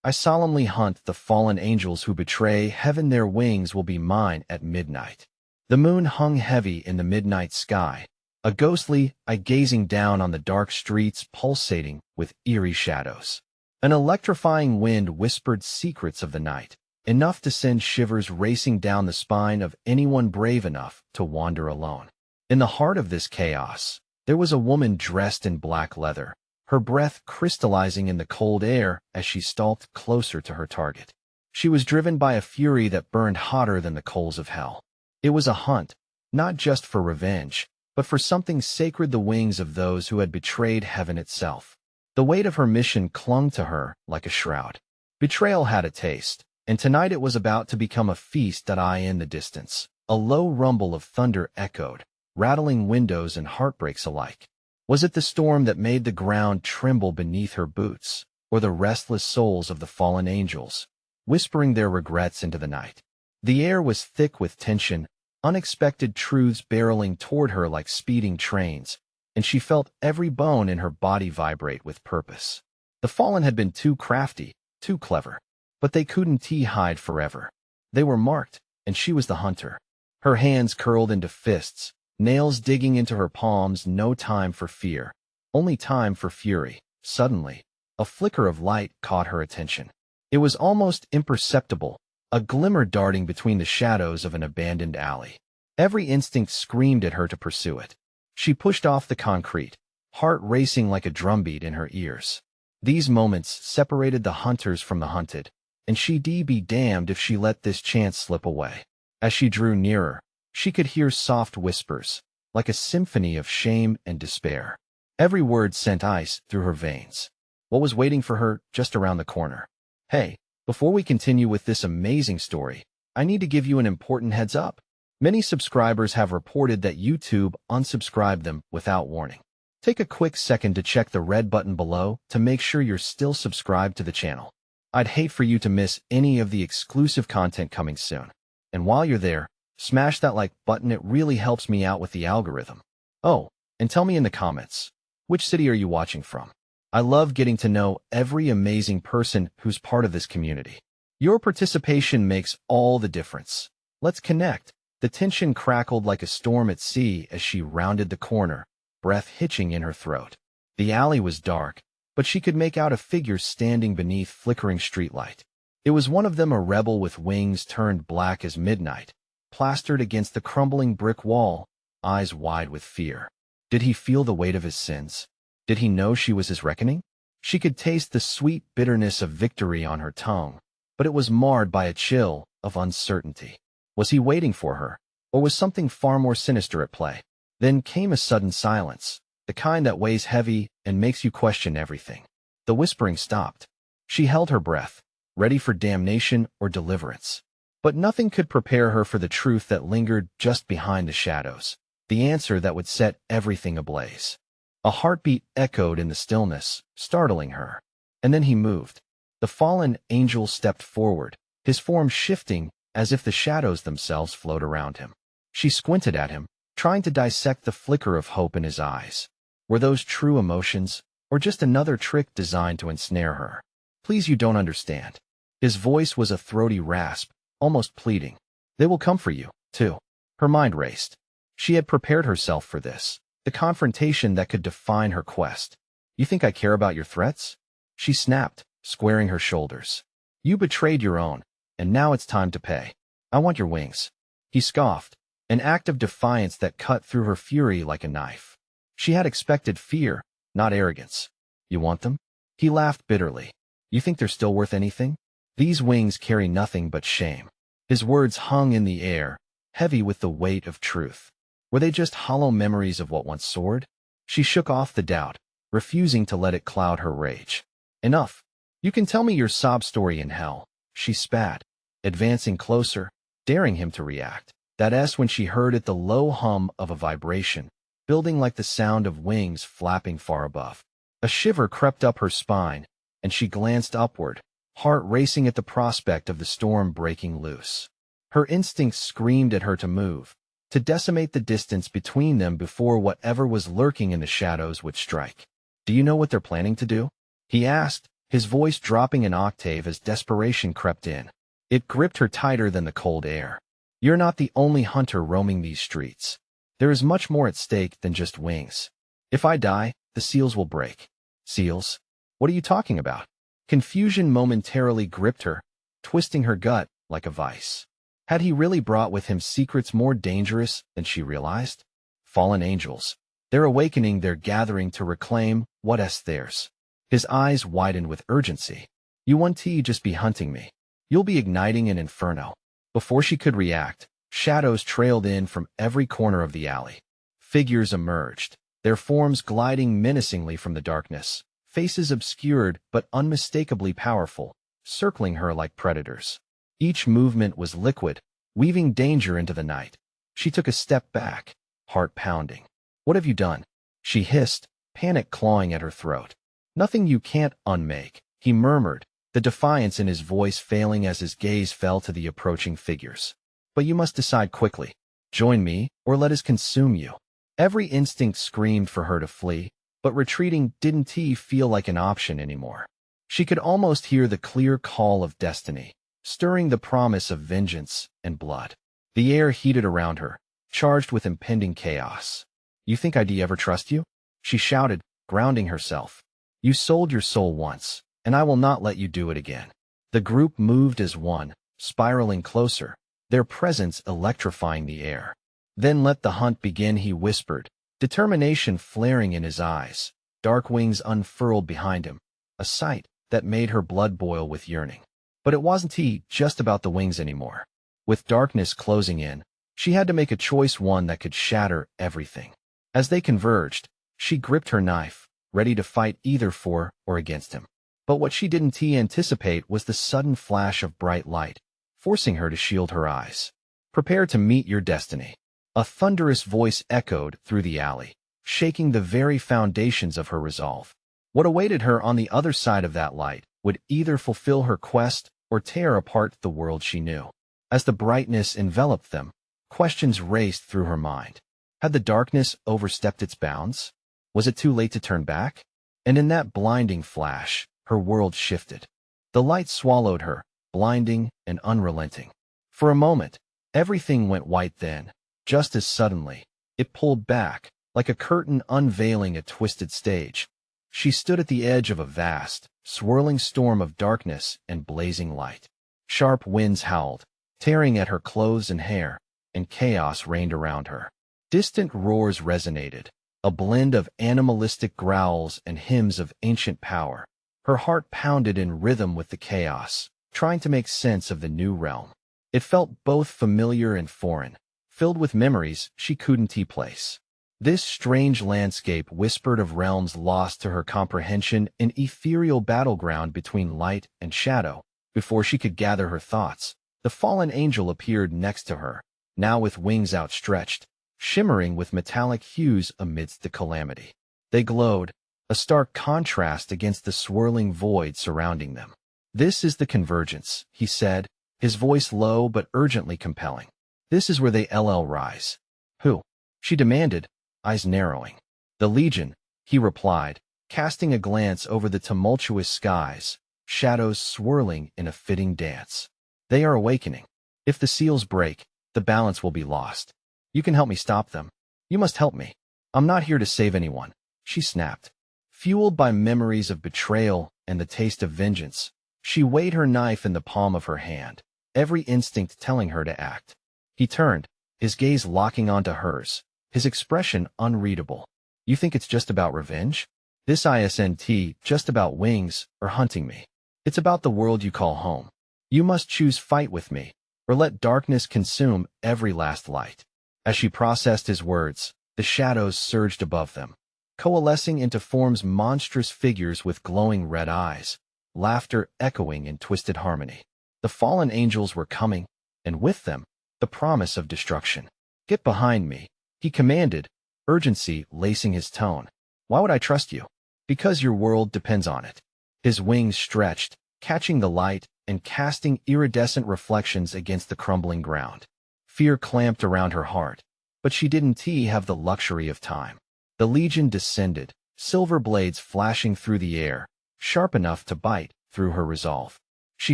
I solemnly hunt the fallen angels who betray heaven. Their wings will be mine at midnight. The moon hung heavy in the midnight sky, a ghostly eye gazing down on the dark streets pulsating with eerie shadows. An electrifying wind whispered secrets of the night, enough to send shivers racing down the spine of anyone brave enough to wander alone. In the heart of this chaos, there was a woman dressed in black leather, her breath crystallizing in the cold air as she stalked closer to her target. She was driven by a fury that burned hotter than the coals of hell. It was a hunt, not just for revenge, but for something sacred, the wings of those who had betrayed heaven itself. The weight of her mission clung to her like a shroud. Betrayal had a taste, and tonight it was about to become a feast that in the distance. A low rumble of thunder echoed, rattling windows and heartbreaks alike. Was it the storm that made the ground tremble beneath her boots, or the restless souls of the fallen angels, whispering their regrets into the night? The air was thick with tension, unexpected truths barreling toward her like speeding trains, and she felt every bone in her body vibrate with purpose. The fallen had been too crafty, too clever, but they couldn't hide forever. They were marked, and she was the hunter. Her hands curled into fists, nails digging into her palms. No time for fear, only time for fury. Suddenly, a flicker of light caught her attention. It was almost imperceptible, a glimmer darting between the shadows of an abandoned alley. Every instinct screamed at her to pursue it. She pushed off the concrete, heart racing like a drumbeat in her ears. These moments separated the hunters from the hunted, and she'd be damned if she let this chance slip away. As she drew nearer, she could hear soft whispers, like a symphony of shame and despair. Every word sent ice through her veins. What was waiting for her just around the corner? Hey, before we continue with this amazing story, I need to give you an important heads up. Many subscribers have reported that YouTube unsubscribed them without warning. Take a quick second to check the red button below to make sure you're still subscribed to the channel. I'd hate for you to miss any of the exclusive content coming soon. And while you're there, smash that like button. It really helps me out with the algorithm. Oh, and tell me in the comments, which city are you watching from? I love getting to know every amazing person who's part of this community. Your participation makes all the difference. Let's connect. The tension crackled like a storm at sea as she rounded the corner, breath hitching in her throat. The alley was dark, but she could make out a figure standing beneath flickering streetlight. It was one of them, a rebel with wings turned black as midnight, plastered against the crumbling brick wall, eyes wide with fear. Did he feel the weight of his sins? Did he know she was his reckoning? She could taste the sweet bitterness of victory on her tongue, but it was marred by a chill of uncertainty. Was he waiting for her, or was something far more sinister at play? Then came a sudden silence, the kind that weighs heavy and makes you question everything. The whispering stopped. She held her breath, ready for damnation or deliverance. But nothing could prepare her for the truth that lingered just behind the shadows, the answer that would set everything ablaze. A heartbeat echoed in the stillness, startling her. And then he moved. The fallen angel stepped forward, his form shifting as if the shadows themselves flowed around him. She squinted at him, trying to dissect the flicker of hope in his eyes. Were those true emotions, or just another trick designed to ensnare her? Please, you don't understand. His voice was a throaty rasp, almost pleading. They will come for you, too. Her mind raced. She had prepared herself for this, the confrontation that could define her quest. You think I care about your threats? She snapped, squaring her shoulders. You betrayed your own, and now it's time to pay. I want your wings. He scoffed, an act of defiance that cut through her fury like a knife. She had expected fear, not arrogance. You want them? He laughed bitterly. You think they're still worth anything? These wings carry nothing but shame. His words hung in the air, heavy with the weight of truth. Were they just hollow memories of what once soared? She shook off the doubt, refusing to let it cloud her rage. Enough. You can tell me your sob story in hell. She spat, advancing closer, daring him to react. That S when she heard it, the low hum of a vibration, building like the sound of wings flapping far above. A shiver crept up her spine, and she glanced upward, heart racing at the prospect of the storm breaking loose. Her instincts screamed at her to move, to decimate the distance between them before whatever was lurking in the shadows would strike. Do you know what they're planning to do? He asked, his voice dropping an octave as desperation crept in. It gripped her tighter than the cold air. You're not the only hunter roaming these streets. There is much more at stake than just wings. If I die, the seals will break. Seals? What are you talking about? Confusion momentarily gripped her, twisting her gut like a vice. Had he really brought with him secrets more dangerous than she realized? Fallen angels. They're awakening, they're gathering to reclaim what's theirs. His eyes widened with urgency. You want to just be hunting me. You'll be igniting an inferno. Before she could react, shadows trailed in from every corner of the alley. Figures emerged, their forms gliding menacingly from the darkness, faces obscured but unmistakably powerful, circling her like predators. Each movement was liquid, weaving danger into the night. She took a step back, heart pounding. What have you done? She hissed, panic clawing at her throat. Nothing you can't unmake, he murmured, the defiance in his voice failing as his gaze fell to the approaching figures. But you must decide quickly. Join me, or let us consume you. Every instinct screamed for her to flee, but retreating didn't feel like an option anymore. She could almost hear the clear call of destiny, stirring the promise of vengeance and blood. The air heated around her, charged with impending chaos. You think I'd ever trust you? She shouted, grounding herself. You sold your soul once, and I will not let you do it again. The group moved as one, spiraling closer, their presence electrifying the air. Then let the hunt begin, he whispered, determination flaring in his eyes. Dark wings unfurled behind him, a sight that made her blood boil with yearning. But it wasn't just about the wings anymore. With darkness closing in, she had to make a choice, one that could shatter everything. As they converged, she gripped her knife, ready to fight either for or against him. But what she didn't anticipate was the sudden flash of bright light, forcing her to shield her eyes. Prepare to meet your destiny. A thunderous voice echoed through the alley, shaking the very foundations of her resolve. What awaited her on the other side of that light would either fulfill her quest or tear apart the world she knew. As the brightness enveloped them, questions raced through her mind. Had the darkness overstepped its bounds? Was it too late to turn back? And in that blinding flash, her world shifted. The light swallowed her, blinding and unrelenting. For a moment, everything went white, then, just as suddenly, it pulled back, like a curtain unveiling a twisted stage. She stood at the edge of a vast, swirling storm of darkness and blazing light. Sharp winds howled, tearing at her clothes and hair, and chaos reigned around her. Distant roars resonated, a blend of animalistic growls and hymns of ancient power. Her heart pounded in rhythm with the chaos, trying to make sense of the new realm. It felt both familiar and foreign, filled with memories she couldn't place. This strange landscape whispered of realms lost to her comprehension, an ethereal battleground between light and shadow. Before she could gather her thoughts, the fallen angel appeared next to her, now with wings outstretched, shimmering with metallic hues amidst the calamity. They glowed, a stark contrast against the swirling void surrounding them. This is the convergence, he said, his voice low but urgently compelling. This is where they rise. Who? She demanded, eyes narrowing. The Legion, he replied, casting a glance over the tumultuous skies, shadows swirling in a fitting dance. They are awakening. If the seals break, the balance will be lost. You can help me stop them. You must help me. I'm not here to save anyone, she snapped. Fueled by memories of betrayal and the taste of vengeance, she weighed her knife in the palm of her hand, every instinct telling her to act. He turned, his gaze locking onto hers, his expression unreadable. You think it's just about revenge? This isn't just about wings or hunting me. It's about the world you call home. You must choose fight with me, or let darkness consume every last light. As she processed his words, the shadows surged above them, coalescing into forms monstrous figures with glowing red eyes, laughter echoing in twisted harmony. The fallen angels were coming, and with them, the promise of destruction. Get behind me, he commanded, urgency lacing his tone. Why would I trust you? Because your world depends on it. His wings stretched, catching the light and casting iridescent reflections against the crumbling ground. Fear clamped around her heart, but she didn't have the luxury of time. The Legion descended, silver blades flashing through the air, sharp enough to bite through her resolve. She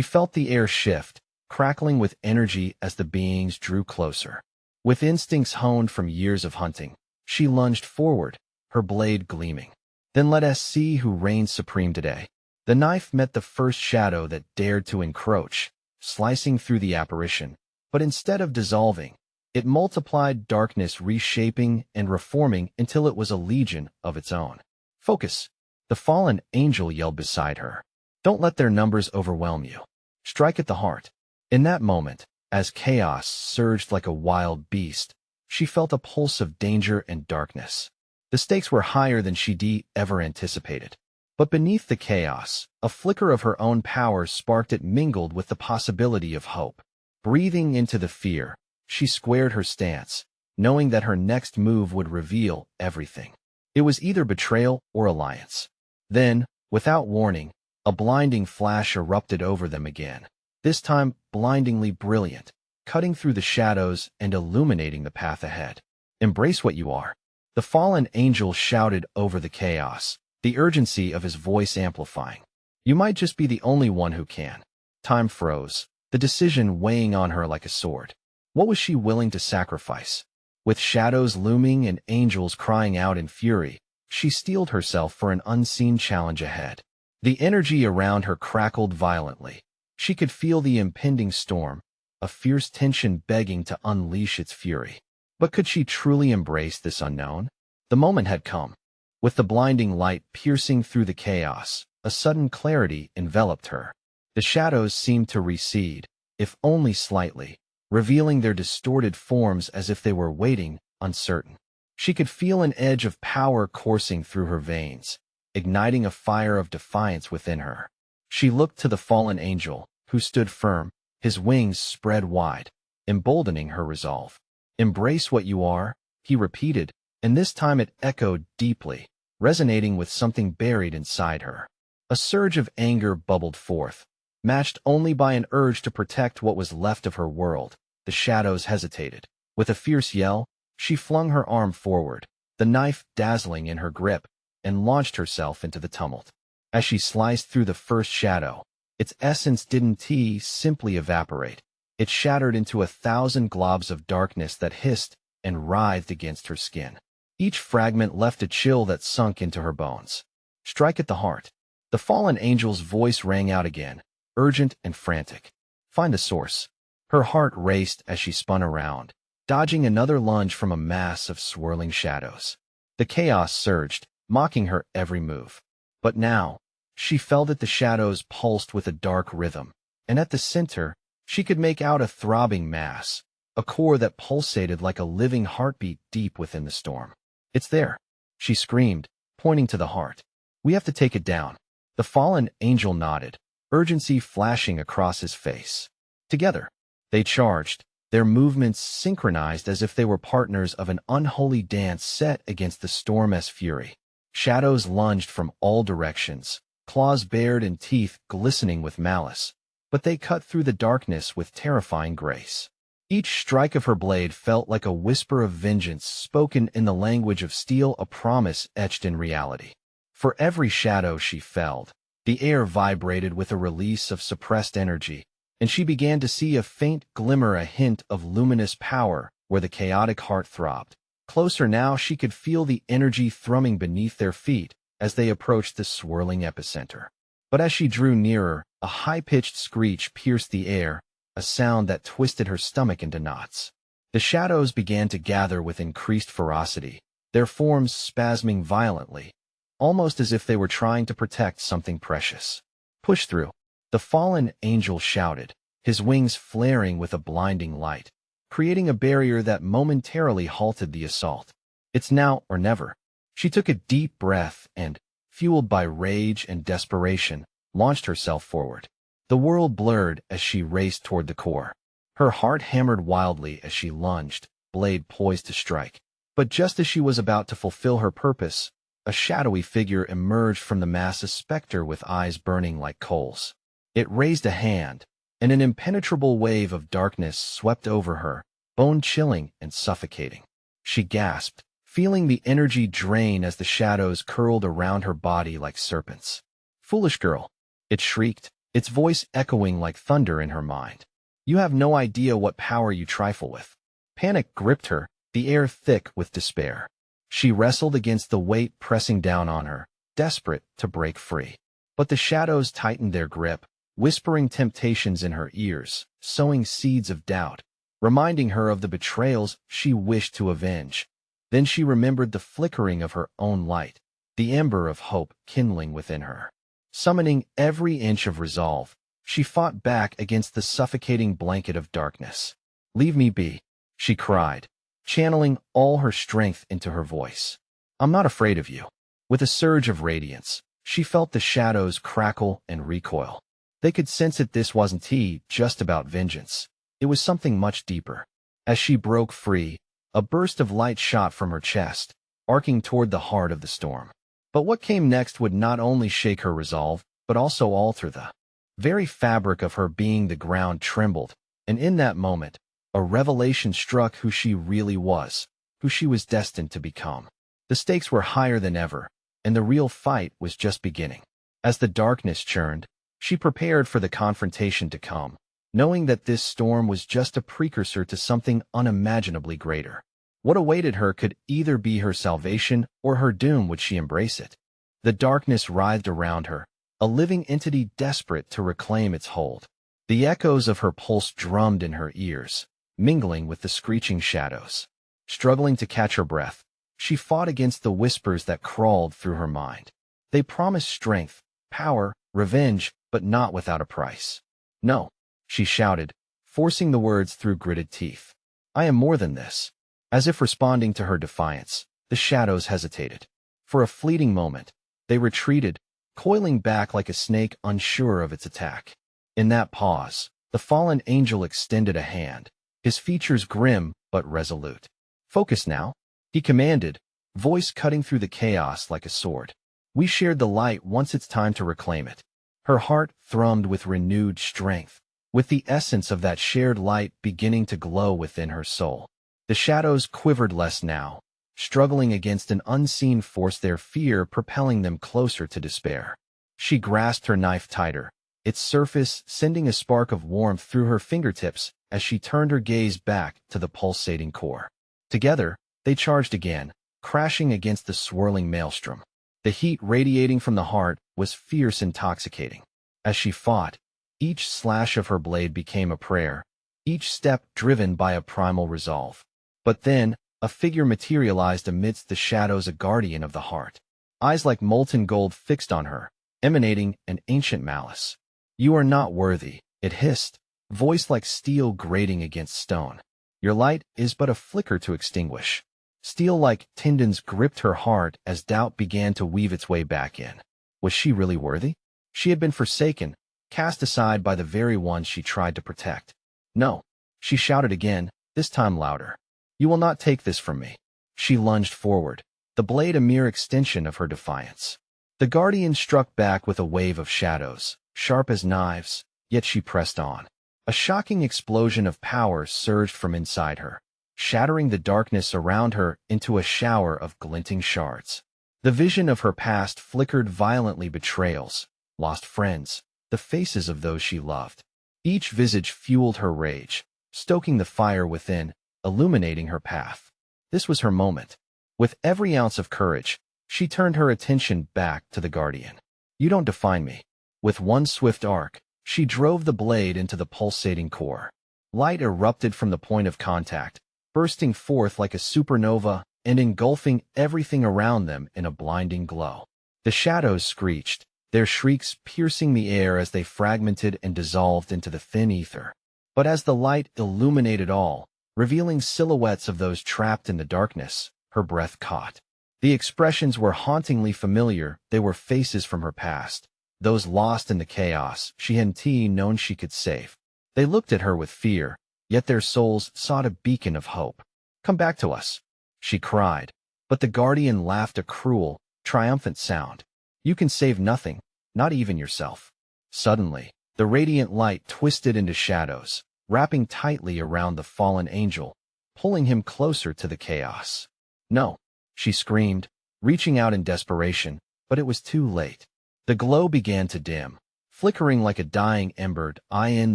felt the air shift, crackling with energy as the beings drew closer. With instincts honed from years of hunting, she lunged forward, her blade gleaming. Then let us see who reigns supreme today. The knife met the first shadow that dared to encroach, slicing through the apparition, but instead of dissolving, it multiplied, darkness reshaping and reforming until it was a legion of its own. Focus! The fallen angel yelled beside her. Don't let their numbers overwhelm you. Strike at the heart. In that moment, as chaos surged like a wild beast, she felt a pulse of danger and darkness. The stakes were higher than she'd ever anticipated. But beneath the chaos, a flicker of her own power sparked it, mingled with the possibility of hope. Breathing into the fear, she squared her stance, knowing that her next move would reveal everything. It was either betrayal or alliance. Then, without warning, a blinding flash erupted over them again, this time blindingly brilliant, cutting through the shadows and illuminating the path ahead. Embrace what you are. The fallen angel shouted over the chaos, the urgency of his voice amplifying. You might just be the only one who can. Time froze, the decision weighing on her like a sword. What was she willing to sacrifice? With shadows looming and angels crying out in fury, she steeled herself for an unseen challenge ahead. The energy around her crackled violently. She could feel the impending storm, a fierce tension begging to unleash its fury. But could she truly embrace this unknown? The moment had come. With the blinding light piercing through the chaos, a sudden clarity enveloped her. The shadows seemed to recede, if only slightly, revealing their distorted forms as if they were waiting, uncertain. She could feel an edge of power coursing through her veins, igniting a fire of defiance within her. She looked to the fallen angel, who stood firm, his wings spread wide, emboldening her resolve. Embrace what you are, he repeated, and this time it echoed deeply, resonating with something buried inside her. A surge of anger bubbled forth, matched only by an urge to protect what was left of her world. The shadows hesitated. With a fierce yell, she flung her arm forward, the knife dazzling in her grip, and launched herself into the tumult. As she sliced through the first shadow, its essence didn't simply evaporate. It shattered into 1,000 globs of darkness that hissed and writhed against her skin. Each fragment left a chill that sunk into her bones. Strike at the heart. The fallen angel's voice rang out again, urgent and frantic. Find the source. Her heart raced as she spun around, dodging another lunge from a mass of swirling shadows. The chaos surged, mocking her every move. But now, she felt that the shadows pulsed with a dark rhythm, and at the center, she could make out a throbbing mass, a core that pulsated like a living heartbeat deep within the storm. It's there, she screamed, pointing to the heart. We have to take it down. The fallen angel nodded, urgency flashing across his face. Together, they charged, their movements synchronized as if they were partners of an unholy dance set against the storm's fury. Shadows lunged from all directions, claws bared and teeth glistening with malice, but they cut through the darkness with terrifying grace. Each strike of her blade felt like a whisper of vengeance spoken in the language of steel, a promise etched in reality. For every shadow she felled, the air vibrated with a release of suppressed energy, and she began to see a faint glimmer, a hint of luminous power where the chaotic heart throbbed. Closer now, she could feel the energy thrumming beneath their feet as they approached the swirling epicenter. But as she drew nearer, a high-pitched screech pierced the air, a sound that twisted her stomach into knots. The shadows began to gather with increased ferocity, their forms spasming violently, almost as if they were trying to protect something precious. Push through. The fallen angel shouted, his wings flaring with a blinding light, creating a barrier that momentarily halted the assault. It's now or never. She took a deep breath and, fueled by rage and desperation, launched herself forward. The world blurred as she raced toward the core. Her heart hammered wildly as she lunged, blade poised to strike. But just as she was about to fulfill her purpose, a shadowy figure emerged from the mass, a specter with eyes burning like coals. It raised a hand, and an impenetrable wave of darkness swept over her, bone-chilling and suffocating. She gasped, feeling the energy drain as the shadows curled around her body like serpents. Foolish girl, it shrieked, its voice echoing like thunder in her mind. You have no idea what power you trifle with. Panic gripped her, the air thick with despair. She wrestled against the weight pressing down on her, desperate to break free. But the shadows tightened their grip, whispering temptations in her ears, sowing seeds of doubt, reminding her of the betrayals she wished to avenge. Then she remembered the flickering of her own light, the ember of hope kindling within her. Summoning every inch of resolve, she fought back against the suffocating blanket of darkness. "Leave me be," she cried, channeling all her strength into her voice. "I'm not afraid of you." With a surge of radiance, she felt the shadows crackle and recoil. They could sense that this wasn't just about vengeance. It was something much deeper. As she broke free, a burst of light shot from her chest, arcing toward the heart of the storm. But what came next would not only shake her resolve, but also alter the very fabric of her being. The ground trembled, and in that moment, a revelation struck who she really was, who she was destined to become. The stakes were higher than ever, and the real fight was just beginning. As the darkness churned, she prepared for the confrontation to come, knowing that this storm was just a precursor to something unimaginably greater. What awaited her could either be her salvation or her doom. Would she embrace it? The darkness writhed around her, a living entity desperate to reclaim its hold. The echoes of her pulse drummed in her ears, mingling with the screeching shadows. Struggling to catch her breath, she fought against the whispers that crawled through her mind. They promised strength, power, revenge, but not without a price. "No," she shouted, forcing the words through gritted teeth. "I am more than this." As if responding to her defiance, the shadows hesitated. For a fleeting moment, they retreated, coiling back like a snake unsure of its attack. In that pause, the fallen angel extended a hand, his features grim but resolute. "Focus now," he commanded, voice cutting through the chaos like a sword. "We shared the light, once it's time to reclaim it." Her heart thrummed with renewed strength, with the essence of that shared light beginning to glow within her soul. The shadows quivered less now, struggling against an unseen force, their fear propelling them closer to despair. She grasped her knife tighter, its surface sending a spark of warmth through her fingertips as she turned her gaze back to the pulsating core. Together, they charged again, crashing against the swirling maelstrom. The heat radiating from the heart was fierce, intoxicating. As she fought, each slash of her blade became a prayer, each step driven by a primal resolve. But then, a figure materialized amidst the shadows, a guardian of the heart. Eyes like molten gold fixed on her, emanating an ancient malice. "You are not worthy," it hissed, voice like steel grating against stone. "Your light is but a flicker to extinguish." Steel-like tendons gripped her heart as doubt began to weave its way back in. Was she really worthy? She had been forsaken, cast aside by the very ones she tried to protect. "No," she shouted again, this time louder. "You will not take this from me." She lunged forward, the blade a mere extension of her defiance. The guardian struck back with a wave of shadows, sharp as knives, yet she pressed on. A shocking explosion of power surged from inside her, shattering the darkness around her into a shower of glinting shards. The vision of her past flickered violently, betrayals, lost friends, the faces of those she loved. Each visage fueled her rage, stoking the fire within, illuminating her path. This was her moment. With every ounce of courage, she turned her attention back to the guardian. "You don't define me." With one swift arc, she drove the blade into the pulsating core. Light erupted from the point of contact, bursting forth like a supernova and engulfing everything around them in a blinding glow. The shadows screeched, their shrieks piercing the air as they fragmented and dissolved into the thin ether. But as the light illuminated all, revealing silhouettes of those trapped in the darkness, her breath caught. The expressions were hauntingly familiar. They were faces from her past, those lost in the chaos she hadn't known she could save. They looked at her with fear, yet their souls sought a beacon of hope. "Come back to us," she cried, but the guardian laughed, a cruel, triumphant sound. "You can save nothing, not even yourself." Suddenly, the radiant light twisted into shadows, wrapping tightly around the fallen angel, pulling him closer to the chaos. "No," she screamed, reaching out in desperation, but it was too late. The glow began to dim, flickering like a dying ember. In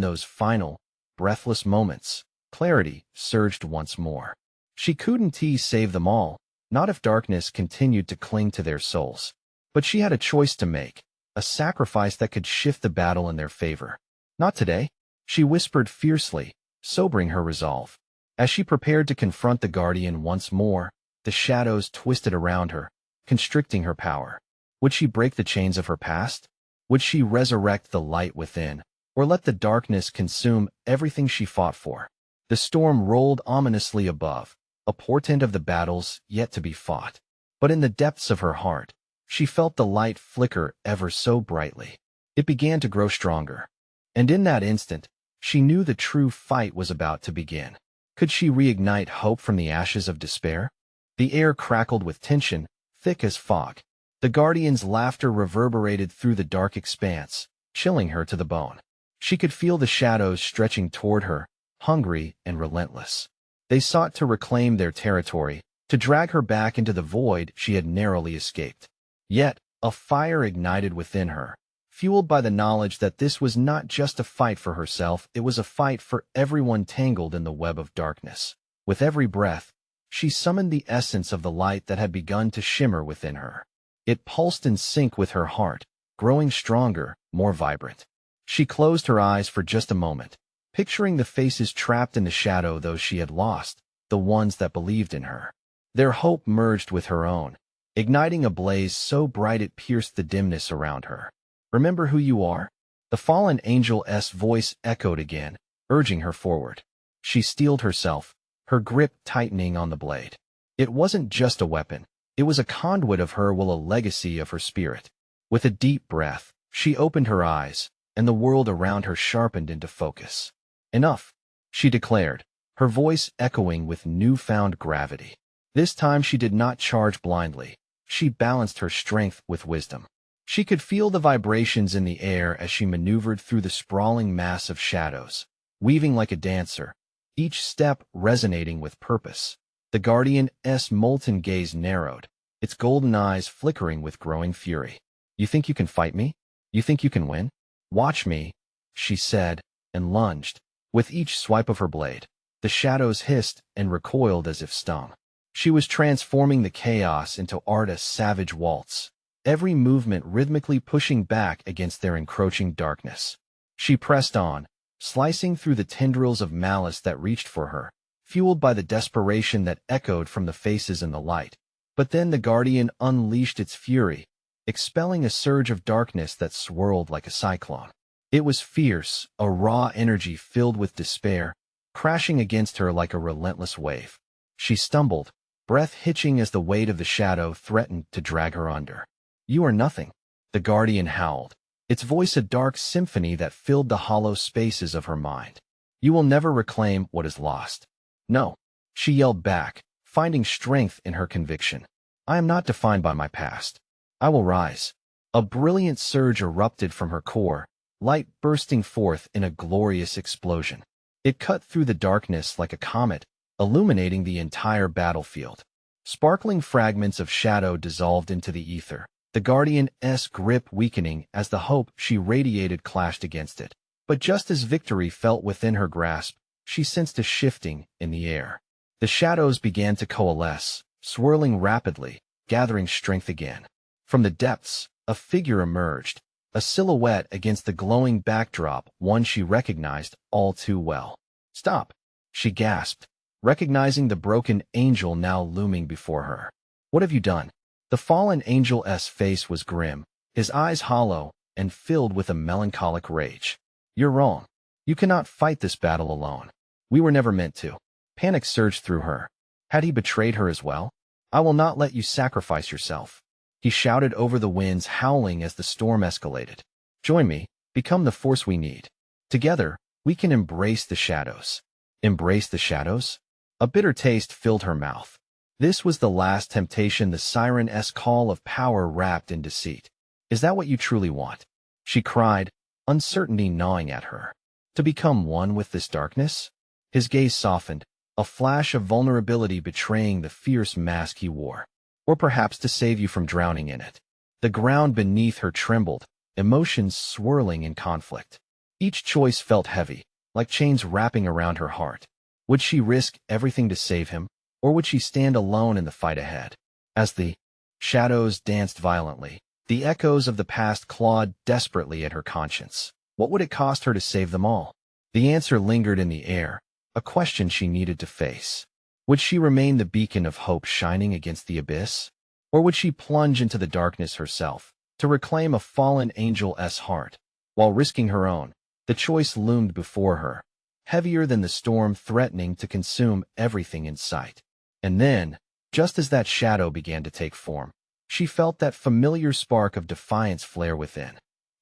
those final, breathless moments, clarity surged once more. She couldn't save them all, not if darkness continued to cling to their souls. But she had a choice to make, a sacrifice that could shift the battle in their favor. Not today, she whispered fiercely, sobering her resolve. As she prepared to confront the Guardian once more, the shadows twisted around her, constricting her power. Would she break the chains of her past? Would she resurrect the light within, or let the darkness consume everything she fought for? The storm rolled ominously above, a portent of the battles yet to be fought. But in the depths of her heart, she felt the light flicker ever so brightly. It began to grow stronger. And in that instant, she knew the true fight was about to begin. Could she reignite hope from the ashes of despair? The air crackled with tension, thick as fog. The Guardian's laughter reverberated through the dark expanse, chilling her to the bone. She could feel the shadows stretching toward her, hungry and relentless. They sought to reclaim their territory, to drag her back into the void she had narrowly escaped. Yet, a fire ignited within her, fueled by the knowledge that this was not just a fight for herself, it was a fight for everyone tangled in the web of darkness. With every breath, she summoned the essence of the light that had begun to shimmer within her. It pulsed in sync with her heart, growing stronger, more vibrant. She closed her eyes for just a moment, picturing the faces trapped in the shadow, those she had lost, the ones that believed in her. Their hope merged with her own, igniting a blaze so bright it pierced the dimness around her. "Remember who you are?" The fallen angel's voice echoed again, urging her forward. She steeled herself, her grip tightening on the blade. It wasn't just a weapon. It was a conduit of her will, a legacy of her spirit. With a deep breath, she opened her eyes, and the world around her sharpened into focus. "Enough," she declared, her voice echoing with newfound gravity. This time she did not charge blindly. She balanced her strength with wisdom. She could feel the vibrations in the air as she maneuvered through the sprawling mass of shadows, weaving like a dancer, each step resonating with purpose. The Guardian's molten gaze narrowed, its golden eyes flickering with growing fury. "You think you can fight me? You think you can win? Watch me," she said, and lunged. With each swipe of her blade, the shadows hissed and recoiled as if stung. She was transforming the chaos into artist's savage waltz, every movement rhythmically pushing back against their encroaching darkness. She pressed on, slicing through the tendrils of malice that reached for her, fueled by the desperation that echoed from the faces in the light. But then the Guardian unleashed its fury, expelling a surge of darkness that swirled like a cyclone. It was fierce, a raw energy filled with despair, crashing against her like a relentless wave. She stumbled, breath hitching as the weight of the shadow threatened to drag her under. "You are nothing," the Guardian howled, its voice a dark symphony that filled the hollow spaces of her mind. "You will never reclaim what is lost." "No," she yelled back, finding strength in her conviction. "I am not defined by my past. I will rise." A brilliant surge erupted from her core, light bursting forth in a glorious explosion. It cut through the darkness like a comet, illuminating the entire battlefield. Sparkling fragments of shadow dissolved into the ether, the Guardian's grip weakening as the hope she radiated clashed against it. But just as victory felt within her grasp, she sensed a shifting in the air. The shadows began to coalesce, swirling rapidly, gathering strength again. From the depths, a figure emerged, a silhouette against the glowing backdrop, one she recognized all too well. "Stop," she gasped, recognizing the broken angel now looming before her. "What have you done?" The fallen angel's face was grim, his eyes hollow and filled with a melancholic rage. "You're wrong. You cannot fight this battle alone. We were never meant to." Panic surged through her. Had he betrayed her as well? "I will not let you sacrifice yourself," he shouted over the winds, howling as the storm escalated. "Join me, become the force we need. Together, we can embrace the shadows." Embrace the shadows? A bitter taste filled her mouth. This was the last temptation, the siren's call of power wrapped in deceit. "Is that what you truly want?" she cried, uncertainty gnawing at her. "To become one with this darkness?" His gaze softened, a flash of vulnerability betraying the fierce mask he wore. "Or perhaps to save you from drowning in it." The ground beneath her trembled, emotions swirling in conflict. Each choice felt heavy, like chains wrapping around her heart. Would she risk everything to save him, or would she stand alone in the fight ahead? As the shadows danced violently, the echoes of the past clawed desperately at her conscience. What would it cost her to save them all? The answer lingered in the air, a question she needed to face. Would she remain the beacon of hope shining against the abyss? Or would she plunge into the darkness herself, to reclaim a fallen angel's heart? While risking her own, the choice loomed before her, heavier than the storm threatening to consume everything in sight. And then, just as that shadow began to take form, she felt that familiar spark of defiance flare within.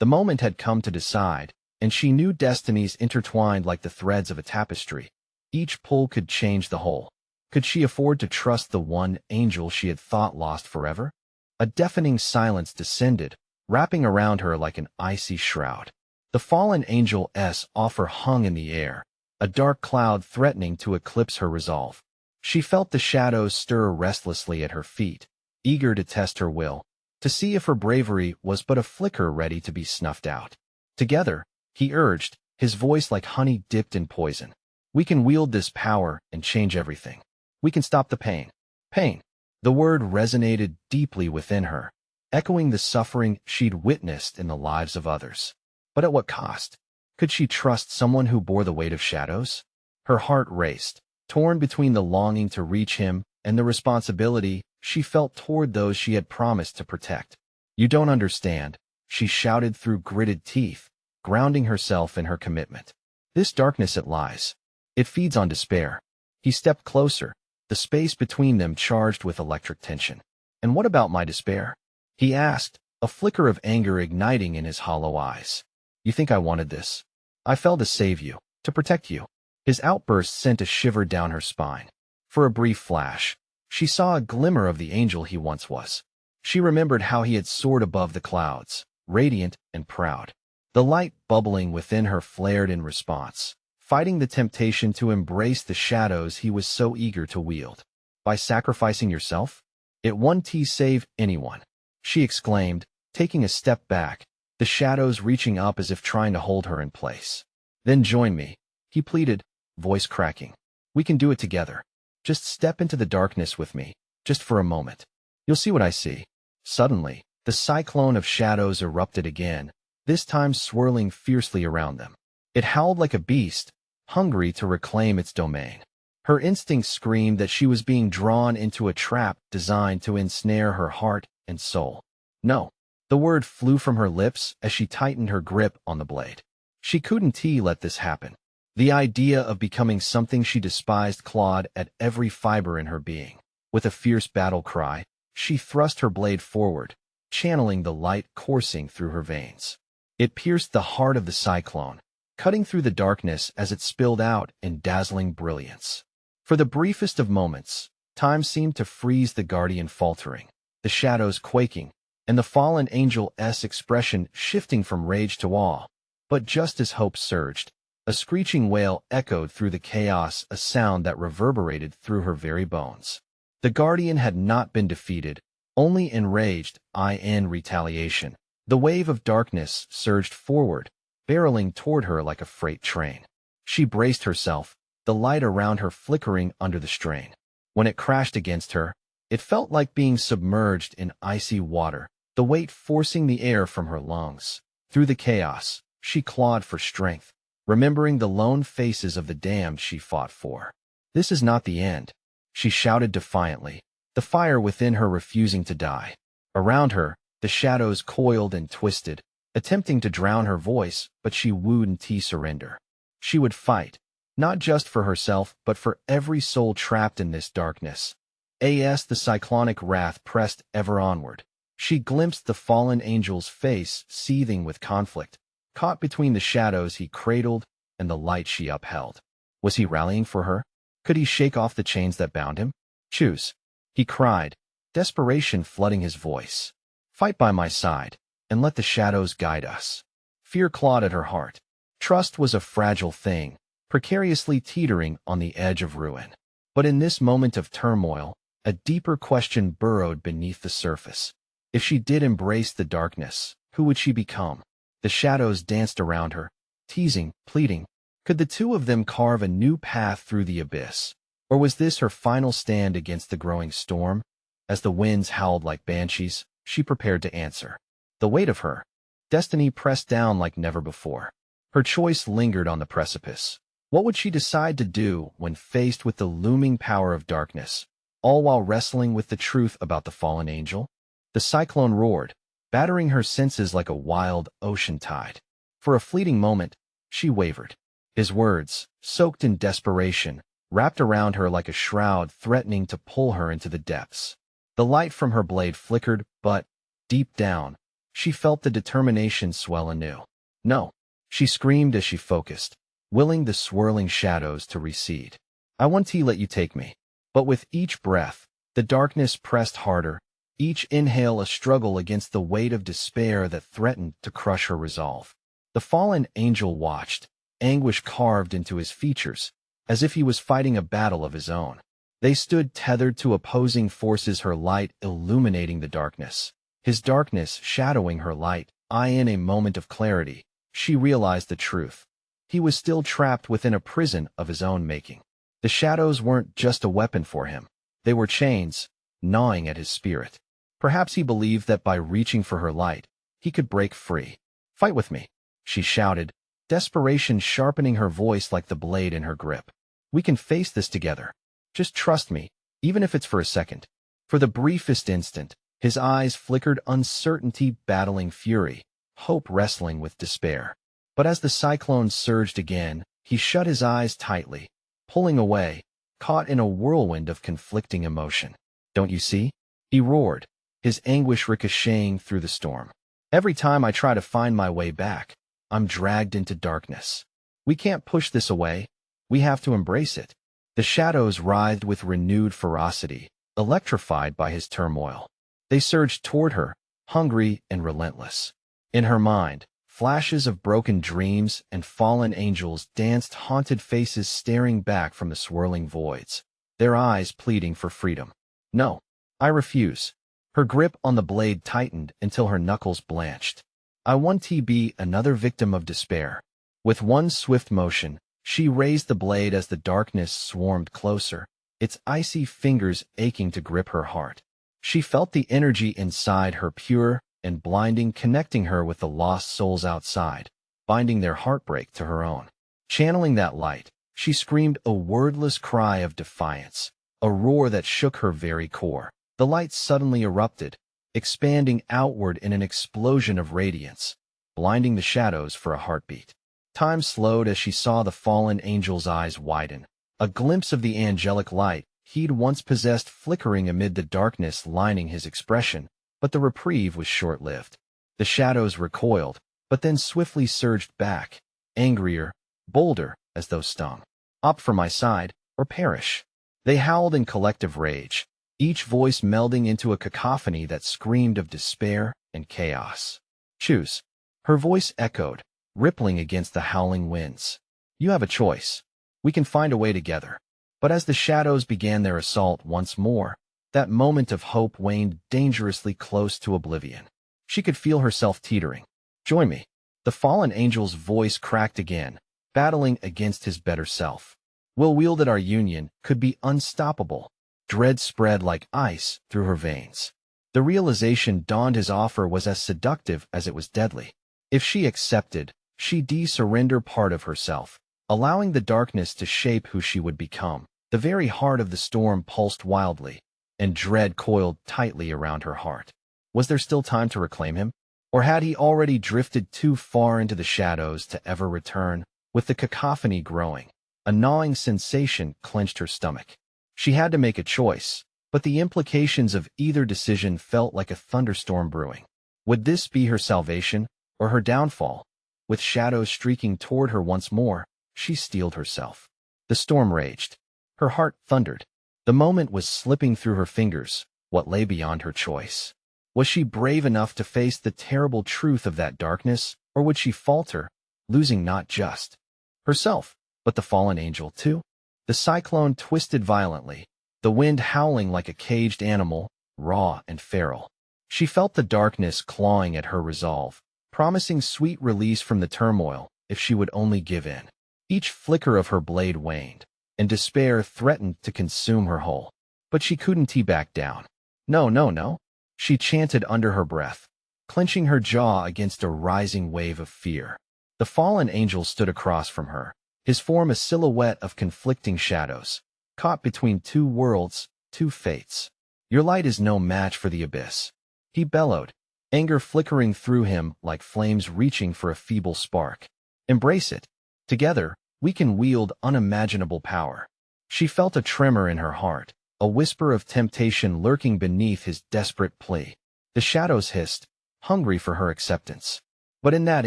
The moment had come to decide, and she knew destinies intertwined like the threads of a tapestry. Each pull could change the whole. Could she afford to trust the one angel she had thought lost forever? A deafening silence descended, wrapping around her like an icy shroud. The fallen angel's offer hung in the air, a dark cloud threatening to eclipse her resolve. She felt the shadows stir restlessly at her feet, eager to test her will, to see if her bravery was but a flicker ready to be snuffed out. Together, he urged, his voice like honey dipped in poison. We can wield this power and change everything. We can stop the pain. Pain. The word resonated deeply within her, echoing the suffering she'd witnessed in the lives of others. But at what cost? Could she trust someone who bore the weight of shadows? Her heart raced, torn between the longing to reach him and the responsibility she felt toward those she had promised to protect. You don't understand, she shouted through gritted teeth, grounding herself in her commitment. This darkness it lies. It feeds on despair. He stepped closer, the space between them charged with electric tension. And what about my despair? He asked, a flicker of anger igniting in his hollow eyes. You think I wanted this? I fell to save you, to protect you. His outburst sent a shiver down her spine. For a brief flash, she saw a glimmer of the angel he once was. She remembered how he had soared above the clouds, radiant and proud. The light bubbling within her flared in response, fighting the temptation to embrace the shadows he was so eager to wield. By sacrificing yourself? It won't save anyone, she exclaimed, taking a step back, the shadows reaching up as if trying to hold her in place. Then join me, he pleaded, voice cracking. We can do it together. Just step into the darkness with me, just for a moment. You'll see what I see. Suddenly, the cyclone of shadows erupted again, this time swirling fiercely around them. It howled like a beast, hungry to reclaim its domain. Her instincts screamed that she was being drawn into a trap designed to ensnare her heart and soul. No. The word flew from her lips as she tightened her grip on the blade. She couldn't let this happen. The idea of becoming something she despised clawed at every fiber in her being. With a fierce battle cry, she thrust her blade forward, channeling the light coursing through her veins. It pierced the heart of the cyclone, cutting through the darkness as it spilled out in dazzling brilliance. For the briefest of moments, time seemed to freeze, the guardian faltering, the shadows quaking, and the fallen angel's expression shifting from rage to awe. But just as hope surged, a screeching wail echoed through the chaos, a sound that reverberated through her very bones. The guardian had not been defeated, only enraged. In retaliation, the wave of darkness surged forward, barreling toward her like a freight train. She braced herself, the light around her flickering under the strain. When it crashed against her, it felt like being submerged in icy water, the weight forcing the air from her lungs. Through the chaos, she clawed for strength, remembering the lone faces of the damned she fought for. This is not the end, she shouted defiantly, the fire within her refusing to die. Around her, the shadows coiled and twisted, attempting to drown her voice, but she wouldn't surrender. She would fight, not just for herself but for every soul trapped in this darkness. The cyclonic wrath pressed ever onward. She glimpsed the fallen angel's face seething with conflict, caught between the shadows he cradled and the light she upheld. Was he rallying for her? Could he shake off the chains that bound him? Choose, he cried, desperation flooding his voice. Fight by my side, and let the shadows guide us. Fear clawed at her heart. Trust was a fragile thing, precariously teetering on the edge of ruin. But in this moment of turmoil, a deeper question burrowed beneath the surface. If she did embrace the darkness, who would she become? The shadows danced around her, teasing, pleading. Could the two of them carve a new path through the abyss? Or was this her final stand against the growing storm? As the winds howled like banshees, she prepared to answer. The weight of her destiny pressed down like never before. Her choice lingered on the precipice. What would she decide to do when faced with the looming power of darkness, all while wrestling with the truth about the fallen angel? The cyclone roared, battering her senses like a wild ocean tide. For a fleeting moment, she wavered. His words, soaked in desperation, wrapped around her like a shroud threatening to pull her into the depths. The light from her blade flickered, but, deep down, she felt the determination swell anew. No, she screamed as she focused, willing the swirling shadows to recede. I want to let you take me. But with each breath, the darkness pressed harder, each inhale a struggle against the weight of despair that threatened to crush her resolve. The fallen angel watched, anguish carved into his features, as if he was fighting a battle of his own. They stood tethered to opposing forces, her light illuminating the darkness, his darkness shadowing her light. In a moment of clarity, she realized the truth. He was still trapped within a prison of his own making. The shadows weren't just a weapon for him. They were chains, gnawing at his spirit. Perhaps he believed that by reaching for her light, he could break free. Fight with me, she shouted, desperation sharpening her voice like the blade in her grip. We can face this together. Just trust me, even if it's for a second. For the briefest instant, his eyes flickered, uncertainty battling fury, hope wrestling with despair. But as the cyclone surged again, he shut his eyes tightly, pulling away, caught in a whirlwind of conflicting emotion. Don't you see? He roared, his anguish ricocheting through the storm. Every time I try to find my way back, I'm dragged into darkness. We can't push this away. We have to embrace it. The shadows writhed with renewed ferocity, electrified by his turmoil. They surged toward her, hungry and relentless. In her mind, flashes of broken dreams and fallen angels danced, haunted faces staring back from the swirling voids, their eyes pleading for freedom. No, I refuse. Her grip on the blade tightened until her knuckles blanched. I want to be another victim of despair. With one swift motion, she raised the blade as the darkness swarmed closer, its icy fingers aching to grip her heart. She felt the energy inside her pure and blinding, connecting her with the lost souls outside, binding their heartbreak to her own. Channeling that light, she screamed a wordless cry of defiance, a roar that shook her very core. The light suddenly erupted, expanding outward in an explosion of radiance, blinding the shadows for a heartbeat. Time slowed as she saw the fallen angel's eyes widen, a glimpse of the angelic light he'd once possessed flickering amid the darkness lining his expression. But the reprieve was short-lived. The shadows recoiled, but then swiftly surged back, angrier, bolder, as though stung. Opt for my side, or perish. They howled in collective rage, each voice melding into a cacophony that screamed of despair and chaos. Choose. Her voice echoed, rippling against the howling winds. You have a choice. We can find a way together. But as the shadows began their assault once more, that moment of hope waned dangerously close to oblivion. She could feel herself teetering. Join me. The fallen angel's voice cracked again, battling against his better self. We'll wield that our union could be unstoppable. Dread spread like ice through her veins. The realization dawned his offer was as seductive as it was deadly. If she accepted, she'd de-surrender part of herself, allowing the darkness to shape who she would become. The very heart of the storm pulsed wildly, and dread coiled tightly around her heart. Was there still time to reclaim him? Or had he already drifted too far into the shadows to ever return? With the cacophony growing, a gnawing sensation clenched her stomach. She had to make a choice, but the implications of either decision felt like a thunderstorm brewing. Would this be her salvation, or her downfall? With shadows streaking toward her once more, she steeled herself. The storm raged. Her heart thundered. The moment was slipping through her fingers, what lay beyond her choice. Was she brave enough to face the terrible truth of that darkness, or would she falter, losing not just herself, but the fallen angel too? The cyclone twisted violently, the wind howling like a caged animal, raw and feral. She felt the darkness clawing at her resolve, promising sweet release from the turmoil if she would only give in. Each flicker of her blade waned, and despair threatened to consume her whole. But she couldn't back down. No, no, no, she chanted under her breath, clenching her jaw against a rising wave of fear. The fallen angel stood across from her, his form a silhouette of conflicting shadows, caught between two worlds, two fates. Your light is no match for the abyss, he bellowed, anger flickering through him like flames reaching for a feeble spark. Embrace it. Together, we can wield unimaginable power. She felt a tremor in her heart, a whisper of temptation lurking beneath his desperate plea. The shadows hissed, hungry for her acceptance. But in that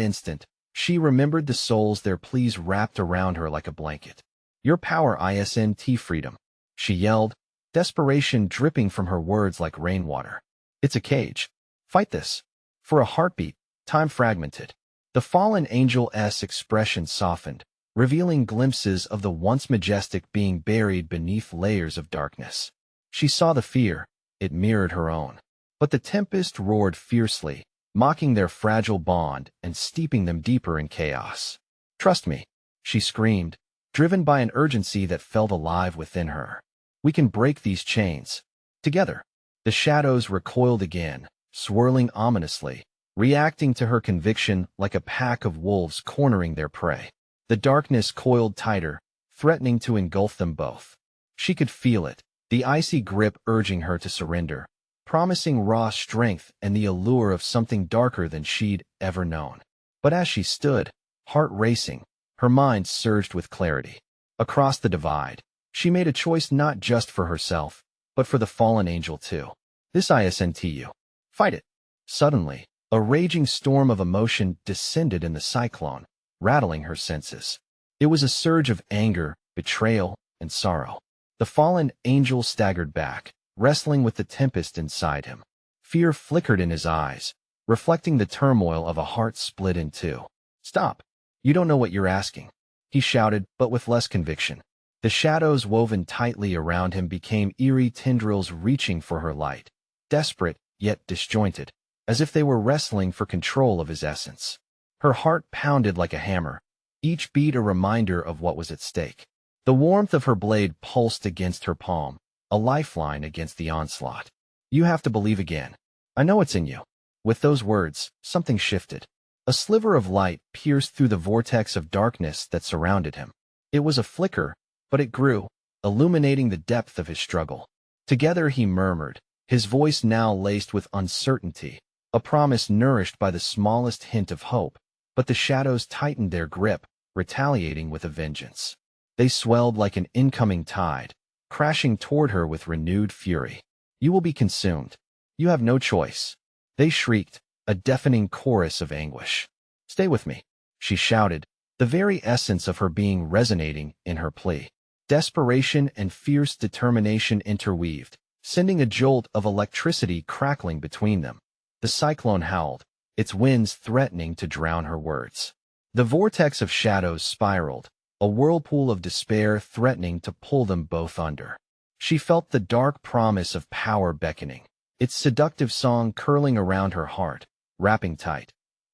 instant, she remembered the souls their pleas wrapped around her like a blanket. Your power isn't freedom, she yelled, desperation dripping from her words like rainwater. It's a cage. Fight this. For a heartbeat, time fragmented. The fallen angel's expression softened, revealing glimpses of the once majestic being buried beneath layers of darkness. She saw the fear, it mirrored her own. But the tempest roared fiercely, mocking their fragile bond and steeping them deeper in chaos. Trust me, she screamed, driven by an urgency that felt alive within her. We can break these chains. Together. The shadows recoiled again, swirling ominously, reacting to her conviction like a pack of wolves cornering their prey. The darkness coiled tighter, threatening to engulf them both. She could feel it, the icy grip urging her to surrender, promising raw strength and the allure of something darker than she'd ever known. But as she stood, heart racing, her mind surged with clarity. Across the divide, she made a choice not just for herself, but for the fallen angel too. This isn't you. Fight it. Suddenly, a raging storm of emotion descended in the cyclone, rattling her senses. It was a surge of anger, betrayal, and sorrow. The fallen angel staggered back, wrestling with the tempest inside him. Fear flickered in his eyes, reflecting the turmoil of a heart split in two. Stop. You don't know what you're asking, he shouted, but with less conviction. The shadows woven tightly around him became eerie tendrils reaching for her light, desperate yet disjointed, as if they were wrestling for control of his essence. Her heart pounded like a hammer, each beat a reminder of what was at stake. The warmth of her blade pulsed against her palm, a lifeline against the onslaught. You have to believe again. I know it's in you. With those words, something shifted. A sliver of light pierced through the vortex of darkness that surrounded him. It was a flicker, but it grew, illuminating the depth of his struggle. Together he murmured, his voice now laced with uncertainty, a promise nourished by the smallest hint of hope. But the shadows tightened their grip, retaliating with a vengeance. They swelled like an incoming tide, crashing toward her with renewed fury. You will be consumed. You have no choice. They shrieked, a deafening chorus of anguish. Stay with me, she shouted, the very essence of her being resonating in her plea. Desperation and fierce determination interweaved, sending a jolt of electricity crackling between them. The cyclone howled, its winds threatening to drown her words. The vortex of shadows spiraled, a whirlpool of despair threatening to pull them both under. She felt the dark promise of power beckoning, its seductive song curling around her heart, wrapping tight.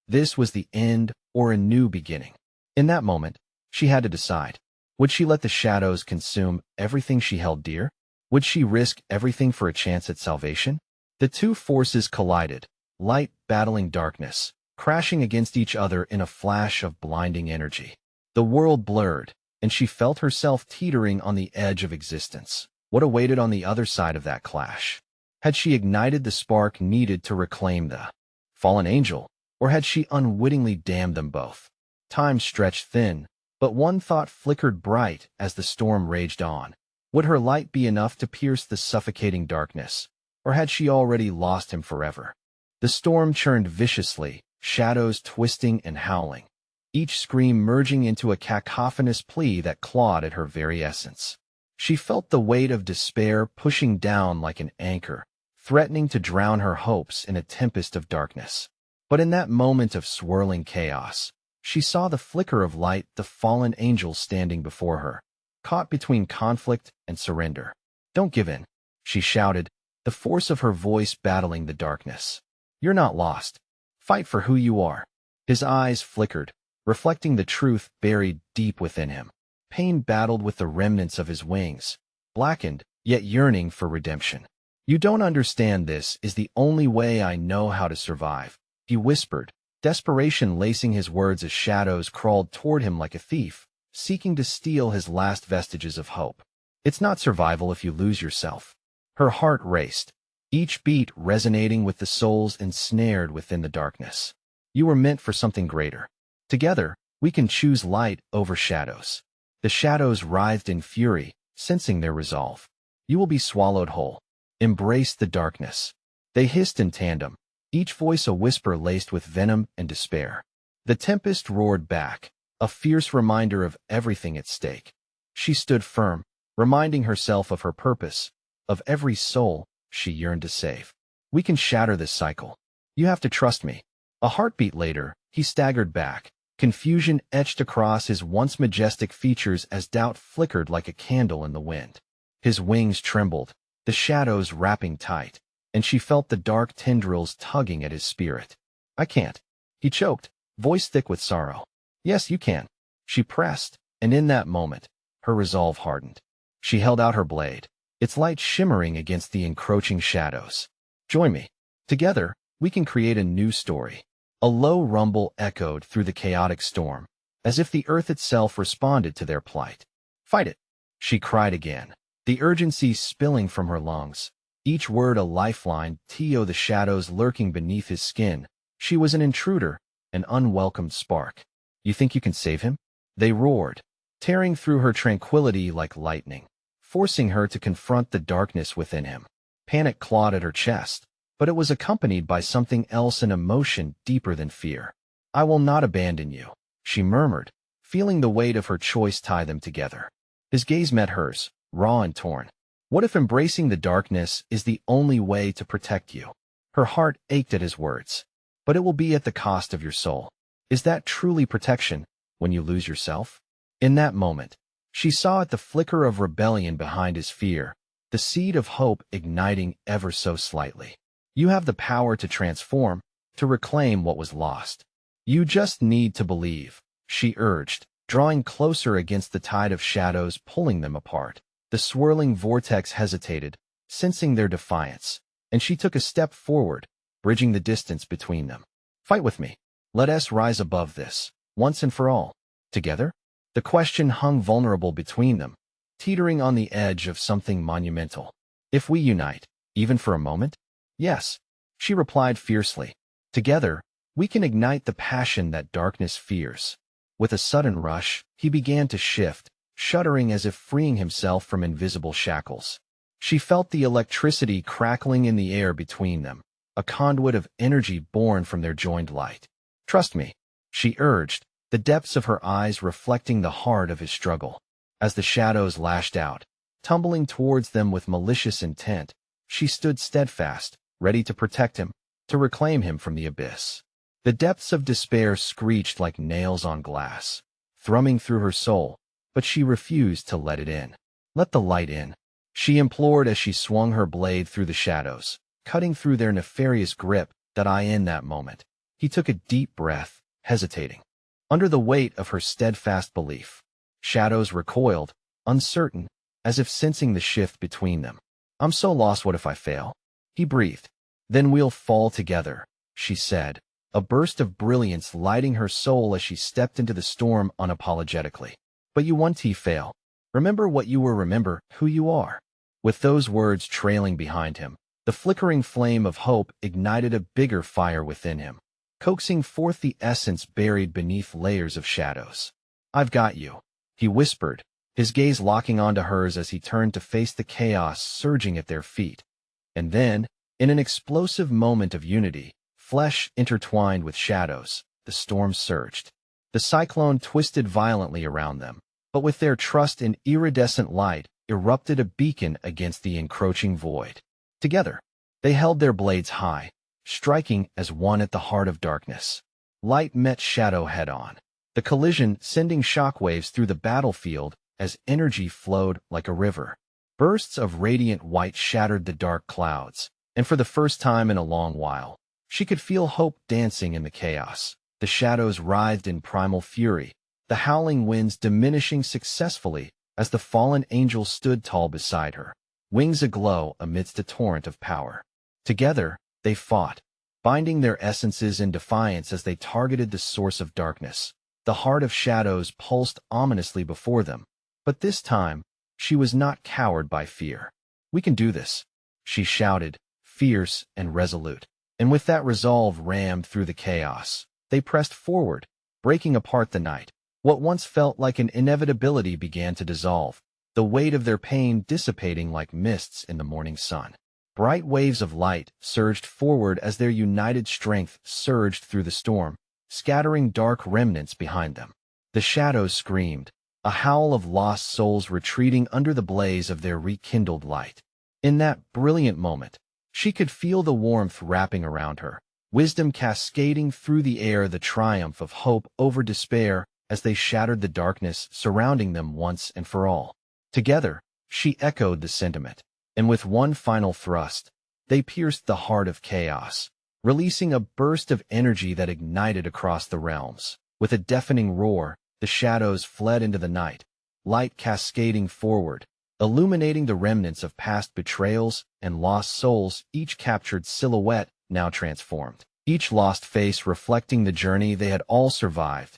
This was the end or a new beginning. In that moment, she had to decide. Would she let the shadows consume everything she held dear? Would she risk everything for a chance at salvation? The two forces collided, light battling darkness, crashing against each other in a flash of blinding energy. The world blurred, and she felt herself teetering on the edge of existence. What awaited on the other side of that clash? Had she ignited the spark needed to reclaim the fallen angel, or had she unwittingly damned them both? Time stretched thin, but one thought flickered bright as the storm raged on. Would her light be enough to pierce the suffocating darkness, or had she already lost him forever? The storm churned viciously, shadows twisting and howling, each scream merging into a cacophonous plea that clawed at her very essence. She felt the weight of despair pushing down like an anchor, threatening to drown her hopes in a tempest of darkness. But in that moment of swirling chaos, she saw the flicker of light, the fallen angel standing before her, caught between conflict and surrender. Don't give in, she shouted, the force of her voice battling the darkness. You're not lost. Fight for who you are. His eyes flickered, reflecting the truth buried deep within him. Pain battled with the remnants of his wings, blackened, yet yearning for redemption. You don't understand, this is the only way I know how to survive, he whispered, desperation lacing his words as shadows crawled toward him like a thief, seeking to steal his last vestiges of hope. It's not survival if you lose yourself. Her heart raced, each beat resonating with the souls ensnared within the darkness. You were meant for something greater. Together, we can choose light over shadows. The shadows writhed in fury, sensing their resolve. You will be swallowed whole. Embrace the darkness. They hissed in tandem, each voice a whisper laced with venom and despair. The tempest roared back, a fierce reminder of everything at stake. She stood firm, reminding herself of her purpose, of every soul she yearned to save. We can shatter this cycle. You have to trust me. A heartbeat later, he staggered back, confusion etched across his once majestic features as doubt flickered like a candle in the wind. His wings trembled, the shadows wrapping tight, and she felt the dark tendrils tugging at his spirit. I can't. He choked, voice thick with sorrow. Yes, you can. She pressed, and in that moment, her resolve hardened. She held out her blade, its light shimmering against the encroaching shadows. Join me. Together, we can create a new story. A low rumble echoed through the chaotic storm, as if the earth itself responded to their plight. Fight it, she cried again, the urgency spilling from her lungs, each word a lifeline. To the shadows lurking beneath his skin, she was an intruder, an unwelcomed spark. You think you can save him? They roared, tearing through her tranquility like lightning, forcing her to confront the darkness within him. Panic clawed at her chest, but it was accompanied by something else, an emotion deeper than fear. I will not abandon you, she murmured, feeling the weight of her choice tie them together. His gaze met hers, raw and torn. What if embracing the darkness is the only way to protect you? Her heart ached at his words. But it will be at the cost of your soul. Is that truly protection, when you lose yourself? In that moment, she saw at the flicker of rebellion behind his fear, the seed of hope igniting ever so slightly. You have the power to transform, to reclaim what was lost. You just need to believe, she urged, drawing closer against the tide of shadows pulling them apart. The swirling vortex hesitated, sensing their defiance, and she took a step forward, bridging the distance between them. Fight with me. Let us rise above this, once and for all. Together? The question hung vulnerable between them, teetering on the edge of something monumental. If we unite, even for a moment? Yes, she replied fiercely. Together, we can ignite the passion that darkness fears. With a sudden rush, he began to shift, shuddering as if freeing himself from invisible shackles. She felt the electricity crackling in the air between them, a conduit of energy born from their joined light. Trust me, she urged, the depths of her eyes reflecting the heart of his struggle. As the shadows lashed out, tumbling towards them with malicious intent, she stood steadfast, ready to protect him, to reclaim him from the abyss. The depths of despair screeched like nails on glass, thrumming through her soul, but she refused to let it in. Let the light in, she implored as she swung her blade through the shadows, cutting through their nefarious grip. That in that moment, he took a deep breath, hesitating. Under the weight of her steadfast belief, shadows recoiled, uncertain, as if sensing the shift between them. I'm so lost, what if I fail? He breathed. Then we'll fall together, she said, a burst of brilliance lighting her soul as she stepped into the storm unapologetically. But you won't fail. Remember what you were, remember who you are. With those words trailing behind him, the flickering flame of hope ignited a bigger fire within him, coaxing forth the essence buried beneath layers of shadows. I've got you, he whispered, his gaze locking onto hers as he turned to face the chaos surging at their feet. And then, in an explosive moment of unity, flesh intertwined with shadows, the storm surged. The cyclone twisted violently around them, but with their trust in iridescent light, erupted a beacon against the encroaching void. Together, they held their blades high, striking as one at the heart of darkness. Light met shadow head-on, the collision sending shockwaves through the battlefield as energy flowed like a river. Bursts of radiant white shattered the dark clouds, and for the first time in a long while, she could feel hope dancing in the chaos. The shadows writhed in primal fury, the howling winds diminishing successfully as the fallen angel stood tall beside her, wings aglow amidst a torrent of power. Together, they fought, binding their essences in defiance as they targeted the source of darkness. The heart of shadows pulsed ominously before them, but this time, she was not cowed by fear. "We can do this," she shouted, fierce and resolute. And with that resolve rammed through the chaos, they pressed forward, breaking apart the night. What once felt like an inevitability began to dissolve, the weight of their pain dissipating like mists in the morning sun. Bright waves of light surged forward as their united strength surged through the storm, scattering dark remnants behind them. The shadows screamed, a howl of lost souls retreating under the blaze of their rekindled light. In that brilliant moment, she could feel the warmth wrapping around her, wisdom cascading through the air, the triumph of hope over despair as they shattered the darkness surrounding them once and for all. Together, she echoed the sentiment, and with one final thrust, they pierced the heart of chaos, releasing a burst of energy that ignited across the realms. With a deafening roar, the shadows fled into the night, light cascading forward, illuminating the remnants of past betrayals and lost souls, each captured silhouette now transformed, each lost face reflecting the journey they had all survived.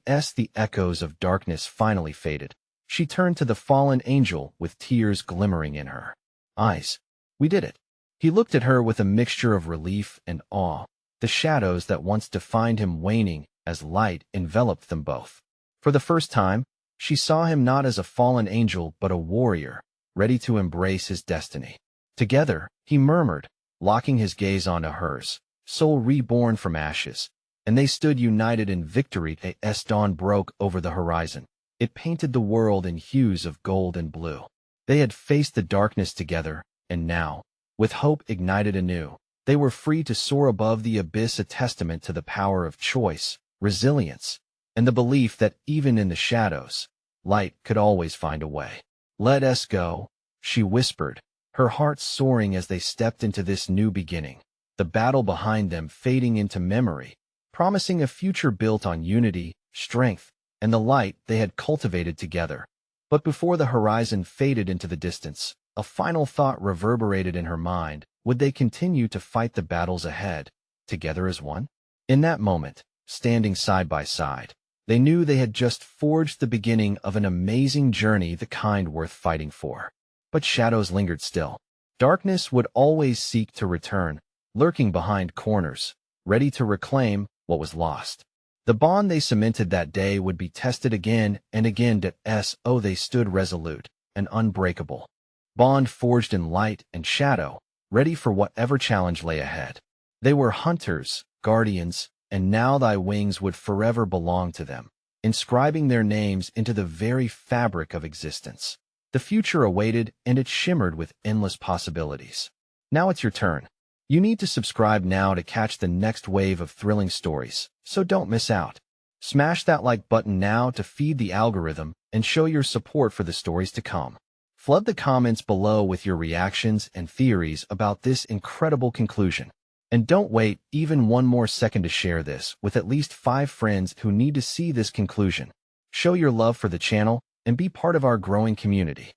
As the echoes of darkness finally faded, she turned to the fallen angel with tears glimmering in her eyes. "We did it." He looked at her with a mixture of relief and awe, the shadows that once defined him waning as light enveloped them both. For the first time, she saw him not as a fallen angel but a warrior, ready to embrace his destiny. Together, he murmured, locking his gaze onto hers, soul reborn from ashes, and they stood united in victory as dawn broke over the horizon. It painted the world in hues of gold and blue. They had faced the darkness together, and now, with hope ignited anew, they were free to soar above the abyss, a testament to the power of choice, resilience, and the belief that even in the shadows, light could always find a way. "Let us go," she whispered, her heart soaring as they stepped into this new beginning, the battle behind them fading into memory, promising a future built on unity, strength, and the light they had cultivated together. But before the horizon faded into the distance, a final thought reverberated in her mind. Would they continue to fight the battles ahead, together as one? In that moment, standing side by side, they knew they had just forged the beginning of an amazing journey, the kind worth fighting for. But shadows lingered still. Darkness would always seek to return, lurking behind corners, ready to reclaim what was lost. The bond they cemented that day would be tested again and again. They stood resolute and unbreakable, bond forged in light and shadow, ready for whatever challenge lay ahead. They were hunters, guardians, and now thy wings would forever belong to them, inscribing their names into the very fabric of existence. The future awaited, and it shimmered with endless possibilities. Now it's your turn. You need to subscribe now to catch the next wave of thrilling stories, so don't miss out. Smash that like button now to feed the algorithm and show your support for the stories to come. Flood the comments below with your reactions and theories about this incredible conclusion. And don't wait even one more second to share this with at least 5 friends who need to see this conclusion. Show your love for the channel and be part of our growing community.